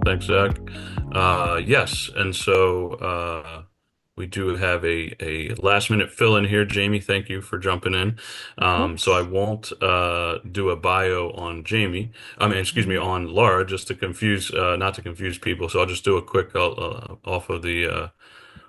Thanks, Zach. Yes, and so we do have a last minute fill in here. Jamie, thank you for jumping in. Of So I course. won't do a bio on Jamie. Excuse me, Mhm. on Laura, just to confuse, not to confuse people. So I'll just do a quick off of the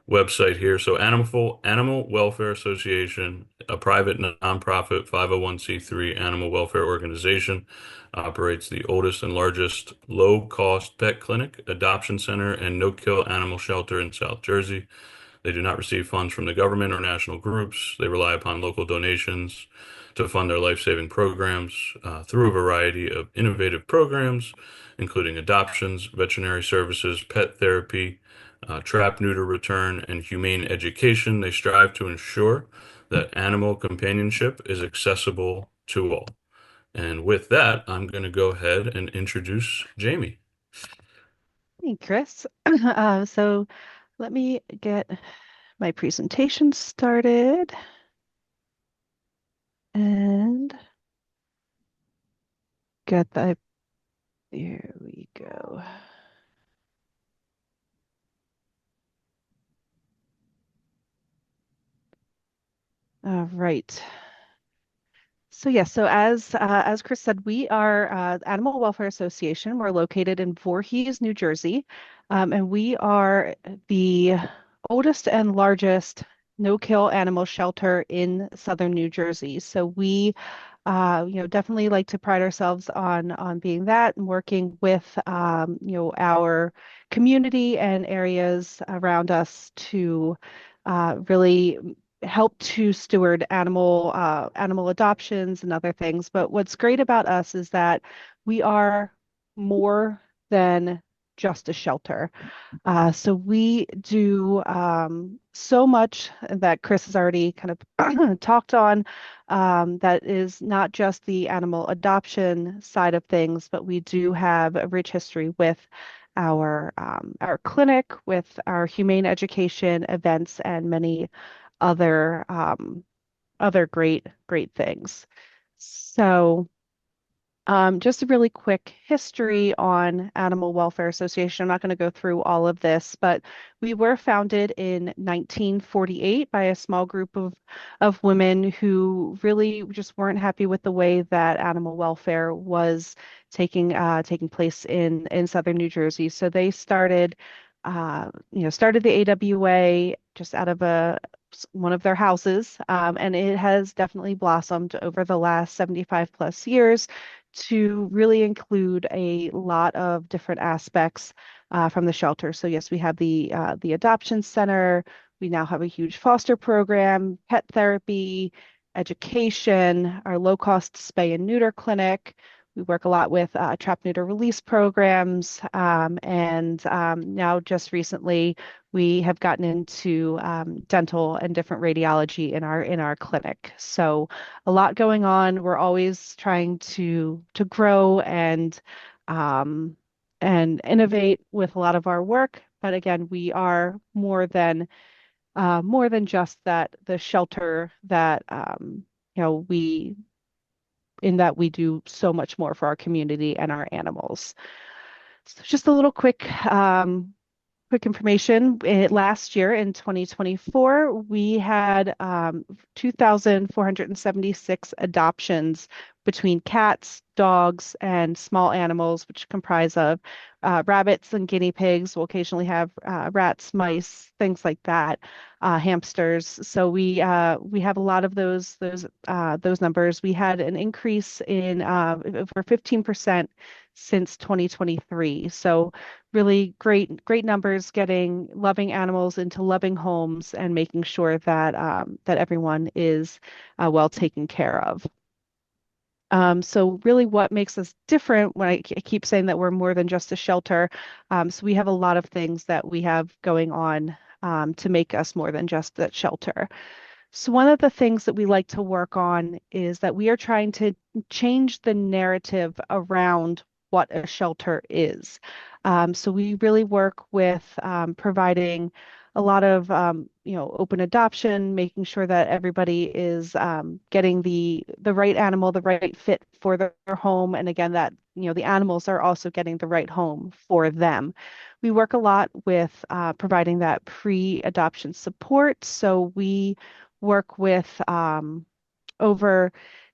website here. So Animal Welfare Association, a private nonprofit 501(c)(3) animal welfare organization, operates the oldest and largest low-cost pet clinic, adoption center, and no-kill animal shelter in South Jersey. They do not receive funds from the government or national groups. They rely upon local donations to fund their life-saving programs through a variety of innovative programs, including adoptions, veterinary services, pet therapy, trap, neuter, return, and humane education. They strive to ensure that animal companionship is accessible to all. And with that, I'm going to go ahead and introduce Jamie. Hey, Chris. So let me get my presentation started and get the, there we go. All right. So yes, so as Chris said, we are Animal Welfare Association. We're located in Voorhees, New Jersey, and we are the oldest and largest no-kill animal shelter in southern New Jersey. So we, definitely like to pride ourselves on being that and working with, our community and areas around us to really help to steward animal adoptions and other things. But what's great about us is that we are more than just a shelter. So we do so much that Chris has already kind of talked on. That is not just the animal adoption side of things, but we do have a rich history with our clinic, with our humane education events, and many other other great things. So. Just a really quick history on Animal Welfare Association. I'm not going to go through all of this, but we were founded in 1948 by a small group of women who really just weren't happy with the way that animal welfare was taking place in southern New Jersey. So they started the AWA just out of one of their houses, and it has definitely blossomed over the last 75 plus years to really include a lot of different aspects from the shelter. So yes, we have the adoption center. We now have a huge foster program, pet therapy, education, our low-cost spay and neuter clinic. We work a lot with trap neuter release programs, and now just recently we have gotten into dental and different radiology in our clinic. So a lot going on. We're always trying to grow um, and innovate with a lot of our work. But again, we are more than just that the shelter that we in that we do so much more for our community and our animals. So just a little quick information. Last year in 2024, we had 2,476 adoptions between cats, dogs, and small animals, which comprise of rabbits and guinea pigs. We'll occasionally have rats, mice, things like that, hamsters. So we have a lot of those numbers. We had an increase in over 15% since 2023. So really great numbers getting loving animals into loving homes and making sure that that everyone is well taken care of. So really what makes us different when I keep saying that we're more than just a shelter. So we have a lot of things that we have going on to make us more than just that shelter. So one of the things that we like to work on is that we are trying to change the narrative around what a shelter is. So we really work with providing a lot of open adoption, making sure that everybody is getting the right animal, the right fit for their home, and again that the animals are also getting the right home for them. We work a lot with providing that pre-adoption support. So we work with over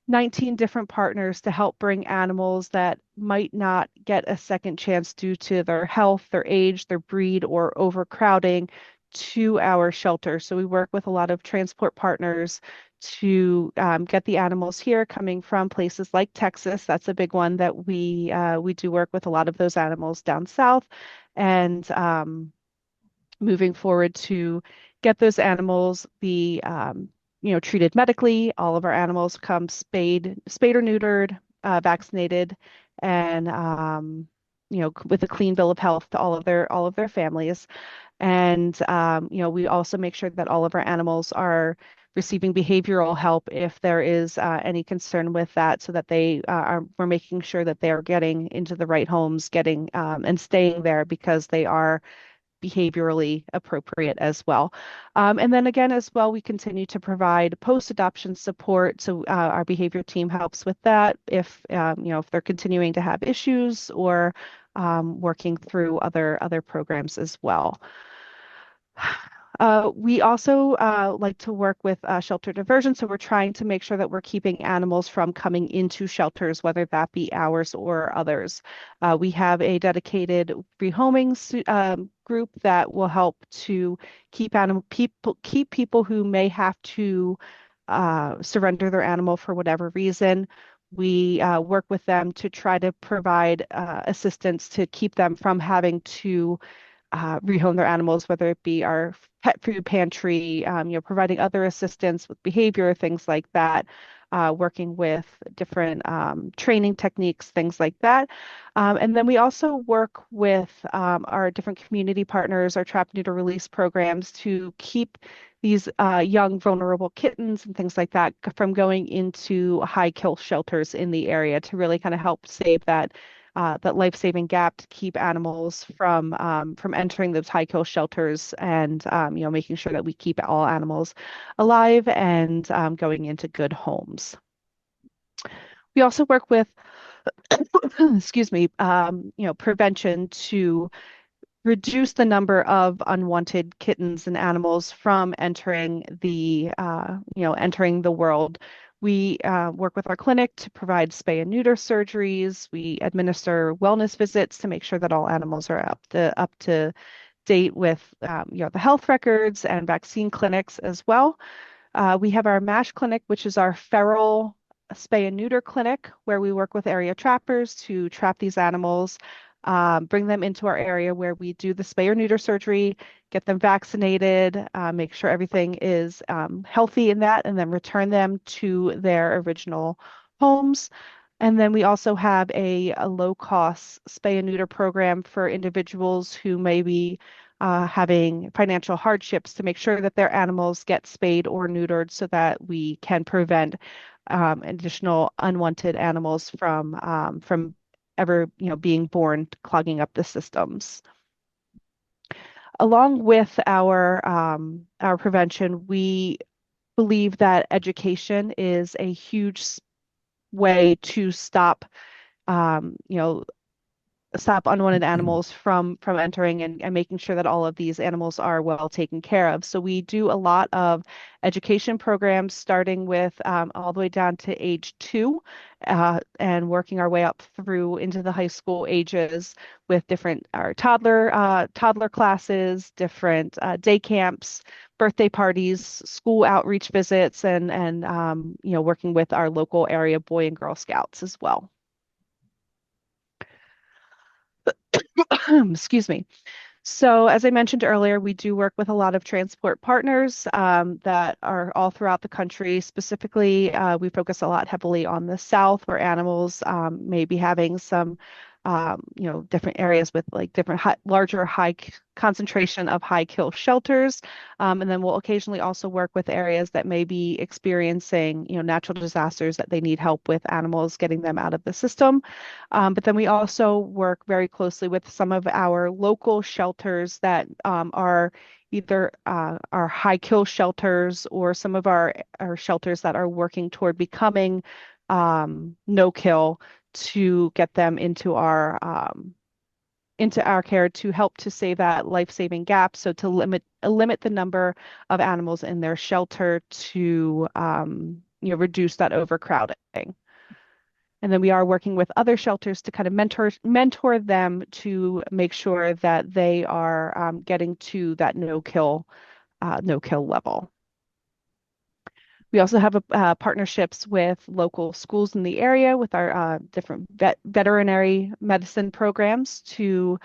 19 different partners to help bring animals that might not get a second chance due to their health, their age, their breed, or overcrowding to our shelter. So we work with a lot of transport partners to get the animals here coming from places like Texas. That's a big one that we do work with a lot of those animals down south. And moving forward to get those animals be treated medically. All of our animals come spayed or neutered, vaccinated, and with a clean bill of health to all of their families. And we also make sure that all of our animals are receiving behavioral help if there is any concern with that, so that we're making sure that they are getting into the right homes, getting and staying there because they are behaviorally appropriate as well. And then again, as well, we continue to provide post-adoption support. So our behavior team helps with that if they're continuing to have issues or working through other programs as well. We also like to work with shelter diversion. So we're trying to make sure that we're keeping animals from coming into shelters, whether that be ours or others. We have a dedicated rehoming group that will help to keep people who may have to surrender their animal for whatever reason. We work with them to try to provide assistance to keep them from having to rehome their animals, whether it be our pet food pantry, providing other assistance with behavior, things like that, working with different training techniques, things like that. And then we also work with our different community partners, our trap, neuter, release programs to keep these young, vulnerable kittens and things like that from going into high kill shelters in the area to really kind of help save that life-saving gap to keep animals from entering those high kill shelters and making sure that we keep all animals alive and going into good homes. We also work with, excuse me, prevention to reduce the number of unwanted kittens and animals from entering the world. We work with our clinic to provide spay and neuter surgeries. We administer wellness visits to make sure that all animals are up to date with the health records and vaccine clinics as well. We have our MASH clinic, which is our feral spay and neuter clinic, where we work with area trappers to trap these animals, bring them into our area where we do the spay or neuter surgery, get them vaccinated, make sure everything is healthy in that, and then return them to their original homes. And then we also have a low-cost spay and neuter program for individuals who may be having financial hardships to make sure that their animals get spayed or neutered so that we can prevent additional unwanted animals from ever being born, clogging up the systems. Along with our prevention, we believe that education is a huge way to um, you know, stop unwanted animals from entering and making sure that all of these animals are well taken care of. So we do a lot of education programs, starting with all the way down to age 2, and working our way up through into the high school ages with different our toddler classes, different day camps, birthday parties, school outreach visits, and working with our local area Boy and Girl Scouts as well. Excuse me. So, as I mentioned earlier, we do work with a lot of transport partners that are all throughout the country. Specifically, we focus a lot heavily on the South, where animals may be having some different areas with like different larger concentration of high kill shelters. And then we'll occasionally also work with areas that may be experiencing, natural disasters that they need help with animals, getting them out of the system. But then we also work very closely with some of our local shelters that are either our high kill shelters or some of our shelters that are working toward becoming no kill to get them into our care to help to save that life-saving gap. So to limit the number of animals in their shelter to reduce that overcrowding. And then we are working with other shelters to kind of mentor them to make sure that they are getting to that no kill level. We also have partnerships with local schools in the area with our different veterinary medicine programs to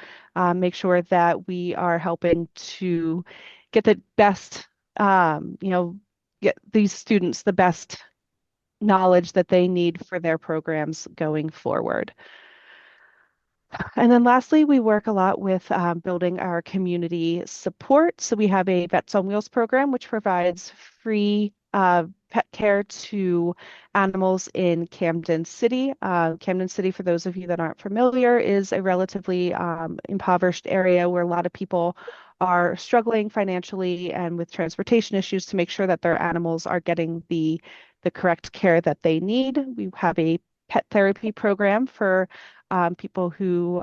make sure that we are helping to get the best, get these students the best knowledge that they need for their programs going forward. And then lastly, we work a lot with building our community support. So we have a Vets on Wheels program, which provides free pet care to animals in Camden City. Camden City, for those of you that aren't familiar, is a relatively impoverished area where a lot of people are struggling financially and with transportation issues to make sure that their animals are getting the correct care that they need. We have a pet therapy program for people who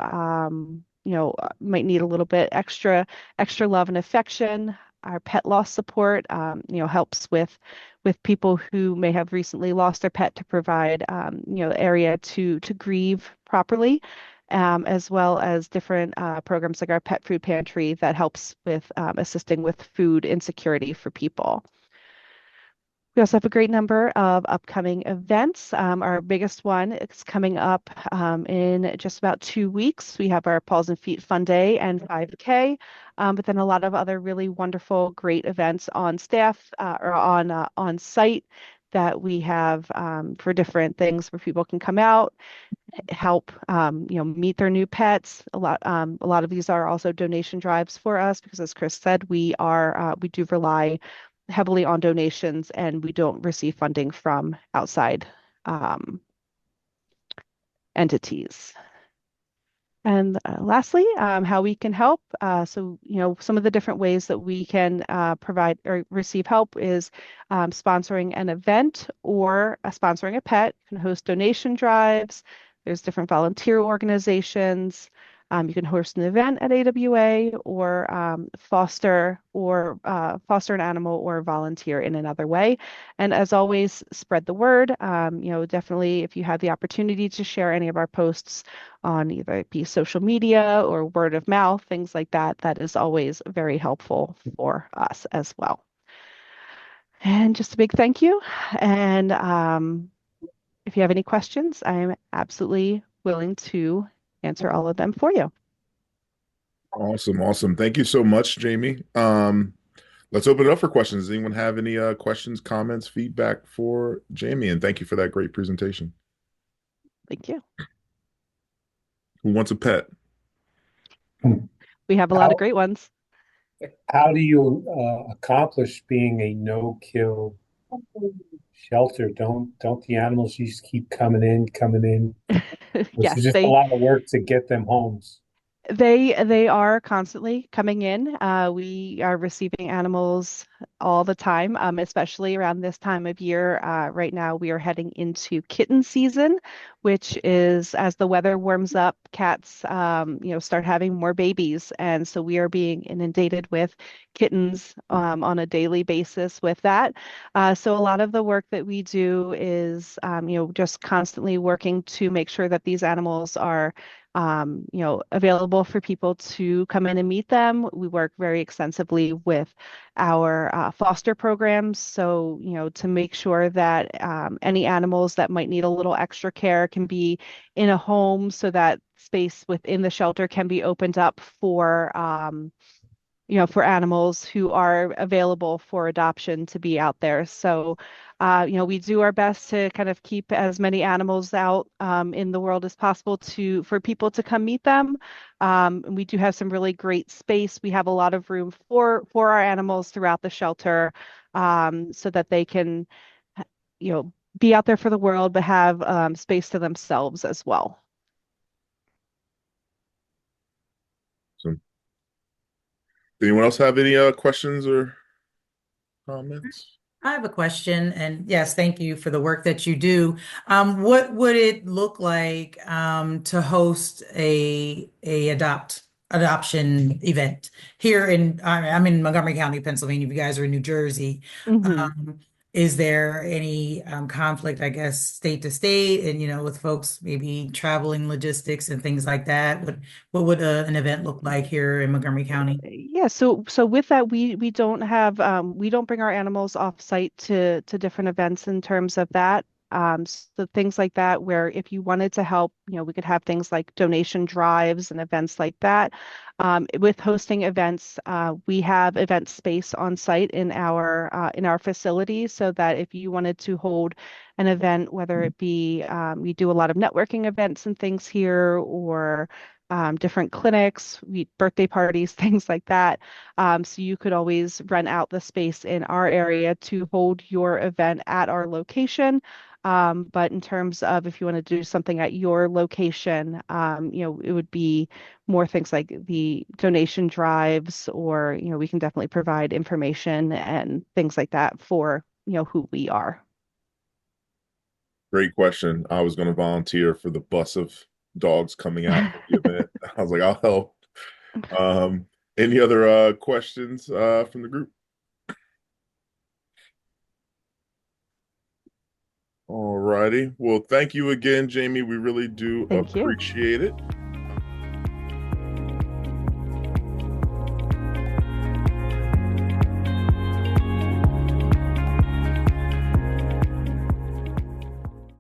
might need a little bit extra love and affection. Our pet loss support, helps with people who may have recently lost their pet to provide area to grieve properly. As well as different programs like our pet food pantry that helps with assisting with food insecurity for people. We also have a great number of upcoming events. Our biggest one is coming up in just about 2 weeks. We have our Paws and Feet Fun Day and 5K, but then a lot of other really wonderful, great events on staff or on site that we have for different things where people can come out, help meet their new pets. A lot of these are also donation drives for us because, as Chris said, we do rely heavily on donations and we don't receive funding from outside um, entities. And lastly, how we can help. Some of the different ways that we can provide or receive help is sponsoring an event or sponsoring a pet. You can host donation drives. There's different volunteer organizations. You can host an event at AWA or foster an animal or volunteer in another way. And as always, spread the word. Definitely if you have the opportunity to share any of our posts on either it be social media or word of mouth, things like that, that is always very helpful for us as well. And just a big thank you. And if you have any questions, I'm absolutely willing to answer all of them for you. Awesome, awesome. Thank you so much, Jamie. Let's open it up for questions. Does anyone have any questions, comments, feedback for Jamie? And thank you for that great presentation. Thank you. Who wants a pet? We have a lot of How great ones. how do you accomplish being a no-kill shelter? Don't the animals just keep coming in? This is Yes, just a lot of work to get them homes. they are constantly coming in. We are receiving animals all the time, especially around this time of year. Right now, we are heading into kitten season, which is as the weather warms up, cats, start having more babies, and so we are being inundated with kittens on a daily basis with that. So a lot of the work that we do is, just constantly working to make sure that these animals are available for people to come in and meet them. We work very extensively with our foster programs. So, to make sure that any animals that might need a little extra care can be in a home so that space within the shelter can be opened up for for animals who are available for adoption to be out there. So, we do our best to kind of keep as many animals out in the world as possible for people to come meet them. And we do have some really great space. We have a lot of room for our animals throughout the shelter, so that they can, be out there for the world, but have space to themselves as well. So, anyone else have any questions or comments? I have a question, and yes, thank you for the work that you do. What would it look like to host a adoption event here I'm in Montgomery County, Pennsylvania. If you guys are in New Jersey, Mhm. is there any conflict, I guess, state to state, and with folks maybe traveling logistics and things like that? What would an event look like here in Montgomery County? Yeah, so with that, we don't have we don't bring our animals off site to different events in terms of that. So things like that, where if you wanted to help, we could have things like donation drives and events like that. With hosting events, we have event space on site in our facility, so that if you wanted to hold an event, whether it be we do a lot of networking events and things here, or different clinics, birthday parties, things like that. So you could always rent out the space in our area to hold your event at our location. But in terms of if you want to do something at your location, it would be more things like the donation drives, or, we can definitely provide information and things like that for, who we are. Great question. I was going to volunteer for the bus of dogs coming out for the event. I was like, I'll help. Any other questions from the group? All righty. Well, thank you again, Jamie. We really do Thank you. appreciate it.